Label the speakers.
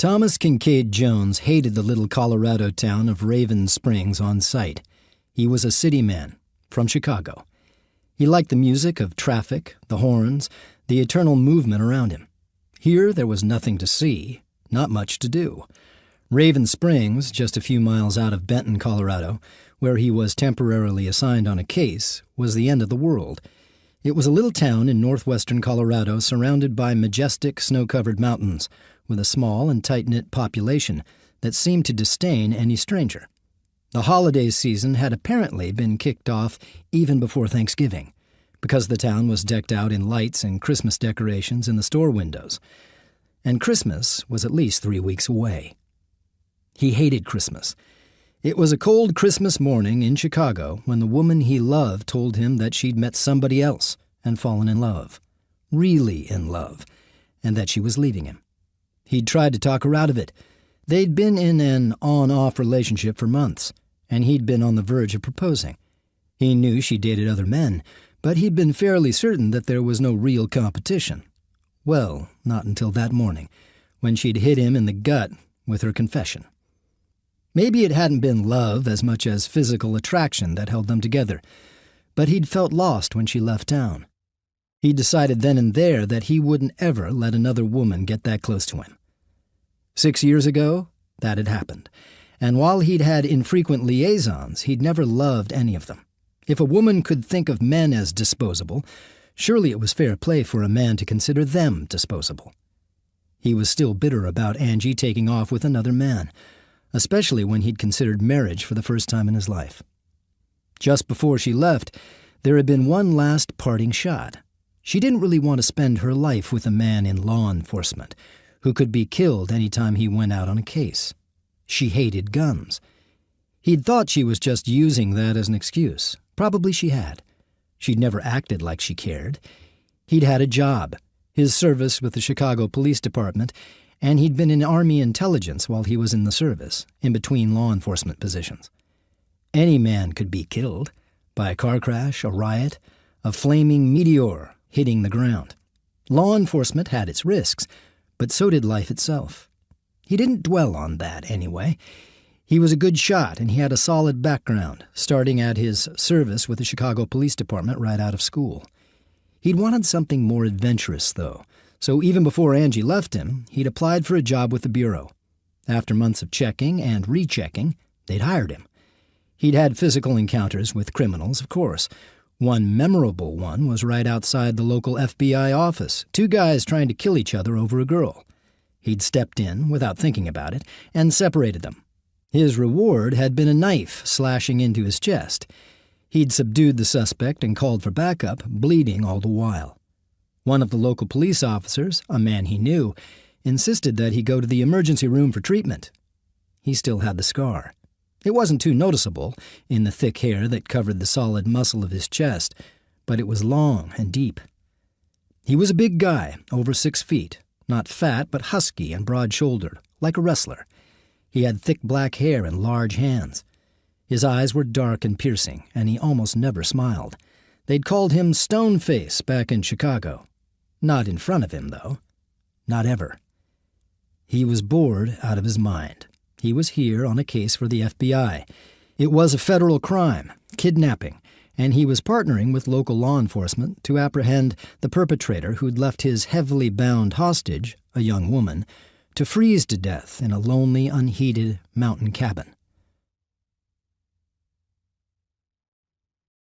Speaker 1: Thomas Kincaid Jones hated the little Colorado town of Raven Springs on sight. He was a city man from Chicago. He liked the music of traffic, the horns, the eternal movement around him. Here there was nothing to see, not much to do. Raven Springs, just a few miles out of Benton, Colorado, where he was temporarily assigned on a case, was the end of the world. It was a little town in northwestern Colorado surrounded by majestic snow-covered mountains, with a small and tight-knit population that seemed to disdain any stranger. The holiday season had apparently been kicked off even before Thanksgiving, because the town was decked out in lights and Christmas decorations in the store windows. And Christmas was at least 3 weeks away. He hated Christmas. It was a cold Christmas morning in Chicago when the woman he loved told him that she'd met somebody else and fallen in love, really in love, and that she was leaving him. He'd tried to talk her out of it. They'd been in an on-off relationship for months, and he'd been on the verge of proposing. He knew she dated other men, but he'd been fairly certain that there was no real competition. Well, not until that morning, when she'd hit him in the gut with her confession. Maybe it hadn't been love as much as physical attraction that held them together, but he'd felt lost when she left town. He decided then and there that he wouldn't ever let another woman get that close to him. 6 years ago, that had happened, and while he'd had infrequent liaisons, he'd never loved any of them. If a woman could think of men as disposable, surely it was fair play for a man to consider them disposable. He was still bitter about Angie taking off with another man, especially when he'd considered marriage for the first time in his life. Just before she left, there had been one last parting shot. She didn't really want to spend her life with a man in law enforcement who could be killed any time he went out on a case. She hated guns. He'd thought she was just using that as an excuse. Probably she had. She'd never acted like she cared. He'd had a job, his service with the Chicago Police Department, and he'd been in Army intelligence while he was in the service, in between law enforcement positions. Any man could be killed by a car crash, a riot, a flaming meteor hitting the ground. Law enforcement had its risks, but so did life itself. He didn't dwell on that, anyway. He was a good shot, and he had a solid background, starting at his service with the Chicago Police Department right out of school. He'd wanted something more adventurous, though, so even before Angie left him, he'd applied for a job with the Bureau. After months of checking and rechecking, they'd hired him. He'd had physical encounters with criminals, of course. One memorable one was right outside the local FBI office, 2 guys trying to kill each other over a girl. He'd stepped in, without thinking about it, and separated them. His reward had been a knife slashing into his chest. He'd subdued the suspect and called for backup, bleeding all the while. One of the local police officers, a man he knew, insisted that he go to the emergency room for treatment. He still had the scar. It wasn't too noticeable in the thick hair that covered the solid muscle of his chest, but it was long and deep. He was a big guy, over 6 feet, not fat but husky and broad-shouldered, like a wrestler. He had thick black hair and large hands. His eyes were dark and piercing, and he almost never smiled. They'd called him Stoneface back in Chicago. Not in front of him, though. Not ever. He was bored out of his mind. He was here on a case for the FBI. It was a federal crime, kidnapping, and he was partnering with local law enforcement to apprehend the perpetrator who'd left his heavily bound hostage, a young woman, to freeze to death in a lonely, unheated mountain cabin.